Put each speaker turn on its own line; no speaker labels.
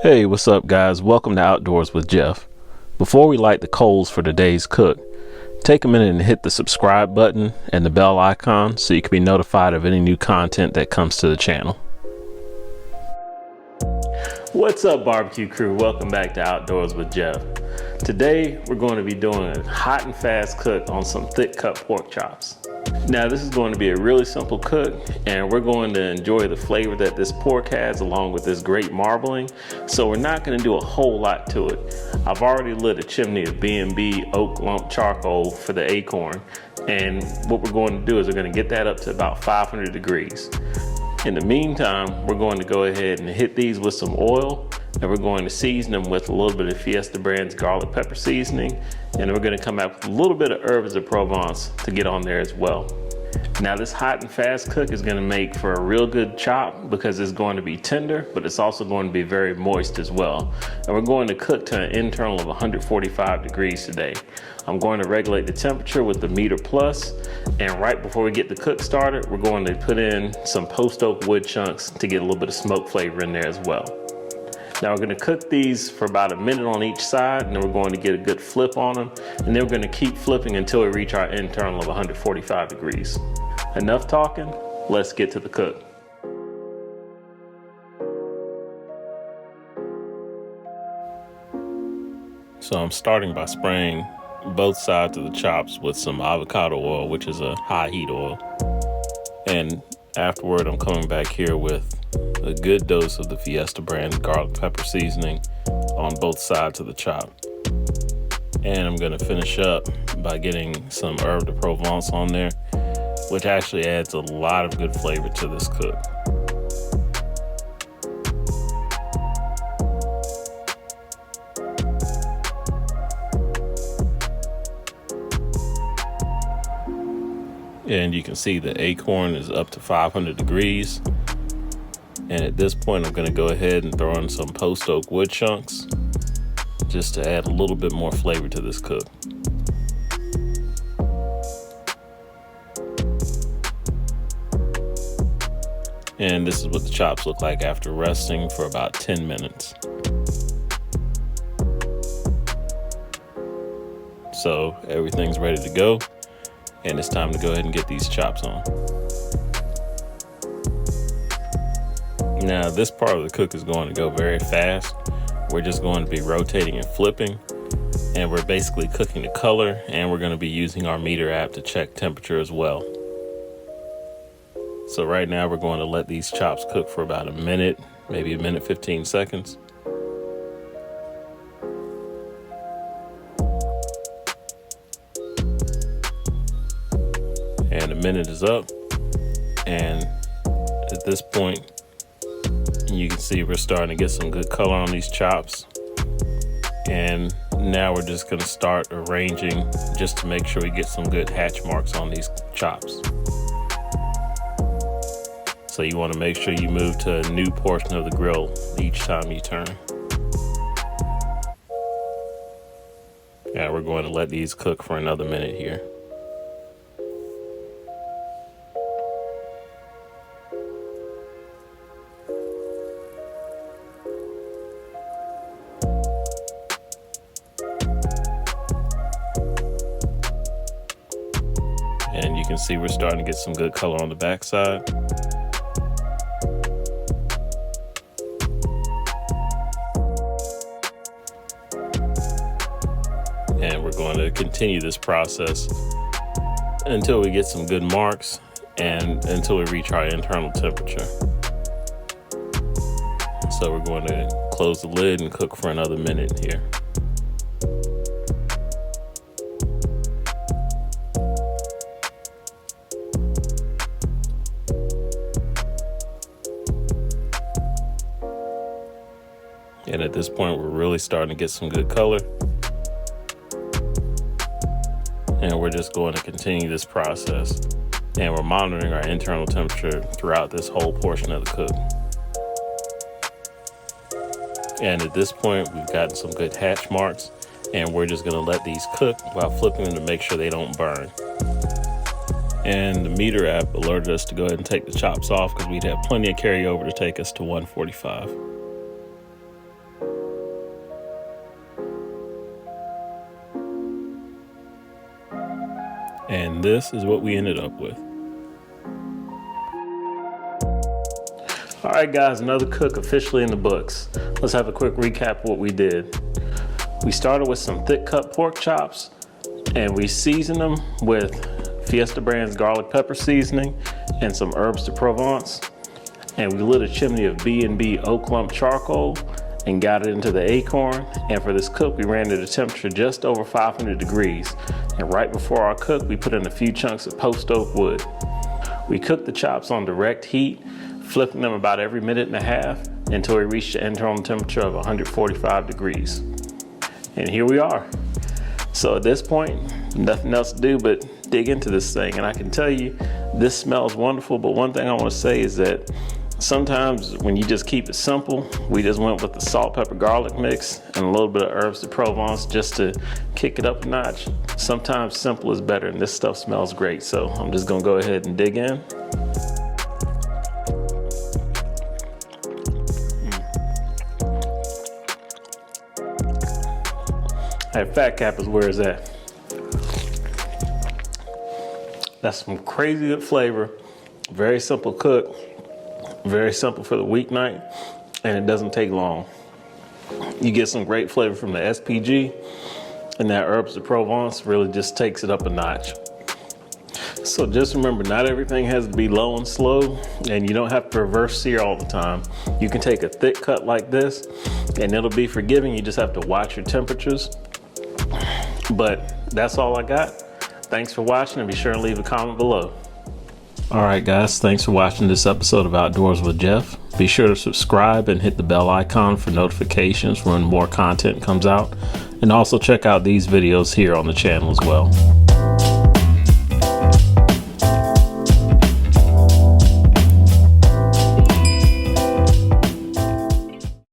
Hey, what's up guys? Welcome to Outdoors with Geoff. Before we light the coals for today's cook, take a minute and hit the subscribe button and the bell icon so you can be notified of any new content that comes to the channel. What's up barbecue crew? Welcome back to Outdoors with Geoff. Today we're going to be doing a hot and fast cook on some thick cut pork chops. Now this is going to be a really simple cook and we're going to enjoy the flavor that this pork has along with this great marbling. So we're not going to do a whole lot to it. I've already lit a chimney of B&B oak lump charcoal for the Akorn, and what we're going to do is we're going to get that up to about 500 degrees. In the meantime, we're going to go ahead and hit these with some oil, and we're going to season them with a little bit of Fiesta brand's garlic pepper seasoning, and we're going to come out with a little bit of herbs de Provence to get on there as well. Now this hot and fast cook is going to make for a real good chop because it's going to be tender, but it's also going to be very moist as well. And we're going to cook to an internal of 145 degrees today. I'm going to regulate the temperature with the meter plus, and right before we get the cook started, we're going to put in some post oak wood chunks to get a little bit of smoke flavor in there as well. Now we're going to cook these for about a minute on each side, and then we're going to get a good flip on them, and then we're going to keep flipping until we reach our internal of 145 degrees. Enough talking, let's get to the cook. So I'm starting by spraying both sides of the chops with some avocado oil, which is a high heat oil. And afterward, I'm coming back here with a good dose of the Fiesta brand garlic pepper seasoning on both sides of the chop. And I'm gonna finish up by getting some herbs de Provence on there, which actually adds a lot of good flavor to this cook. And you can see the Akorn is up to 500 degrees. And at this point, I'm gonna go ahead and throw in some post oak wood chunks just to add a little bit more flavor to this cook. And this is what the chops look like after resting for about 10 minutes. So everything's ready to go, and it's time to go ahead and get these chops on. Now this part of the cook is going to go very fast. We're just going to be rotating and flipping, and we're basically cooking the color, and we're going to be using our meter app to check temperature as well. So right now we're going to let these chops cook for about a minute, maybe a minute 15 seconds. And a minute is up, and at this point you can see we're starting to get some good color on these chops. And now we're just going to start arranging just to make sure we get some good hatch marks on these chops. So you want to make sure you move to a new portion of the grill each time you turn. Now we're going to let these cook for another minute here. And you can see we're starting to get some good color on the backside. And we're going to continue this process until we get some good marks and until we reach our internal temperature. So we're going to close the lid and cook for another minute here. And at this point, we're really starting to get some good color. And we're just going to continue this process. And we're monitoring our internal temperature throughout this whole portion of the cook. And at this point, we've gotten some good hatch marks, and we're just gonna let these cook while flipping them to make sure they don't burn. And the meter app alerted us to go ahead and take the chops off because we'd have plenty of carryover to take us to 145. And this is what we ended up with. All right, guys, another cook officially in the books. Let's have a quick recap of what we did. We started with some thick cut pork chops, and we seasoned them with Fiesta brand's garlic pepper seasoning and some herbs de Provence. And we lit a chimney of B&B oak lump charcoal and got it into the Akorn. And for this cook, we ran it at a temperature just over 500 degrees. And right before our cook, we put in a few chunks of post oak wood. We cooked the chops on direct heat, flipping them about every minute and a half until we reached the internal temperature of 145 degrees. And here we are. So at this point, nothing else to do but dig into this thing. And I can tell you, this smells wonderful, but one thing I want to say is that sometimes when you just keep it simple, we just went with the salt, pepper, garlic mix and a little bit of herbs de Provence just to kick it up a notch. Sometimes simple is better, and this stuff smells great. So I'm just gonna go ahead and dig in. That fat cap is where it's at. That's some crazy good flavor. Very simple cook. Very simple for the weeknight, and it doesn't take long. You get some great flavor from the SPG, and that herbs de Provence really just takes it up a notch. So just remember, not everything has to be low and slow, and you don't have to reverse sear all the time. You can take a thick cut like this, and it'll be forgiving. You just have to watch your temperatures. But that's all I got. Thanks for watching, and be sure and leave a comment below. All right, guys, thanks for watching this episode of Outdoors with Geoff. Be sure to subscribe and hit the bell icon for notifications when more content comes out. And also check out these videos here on the channel as well.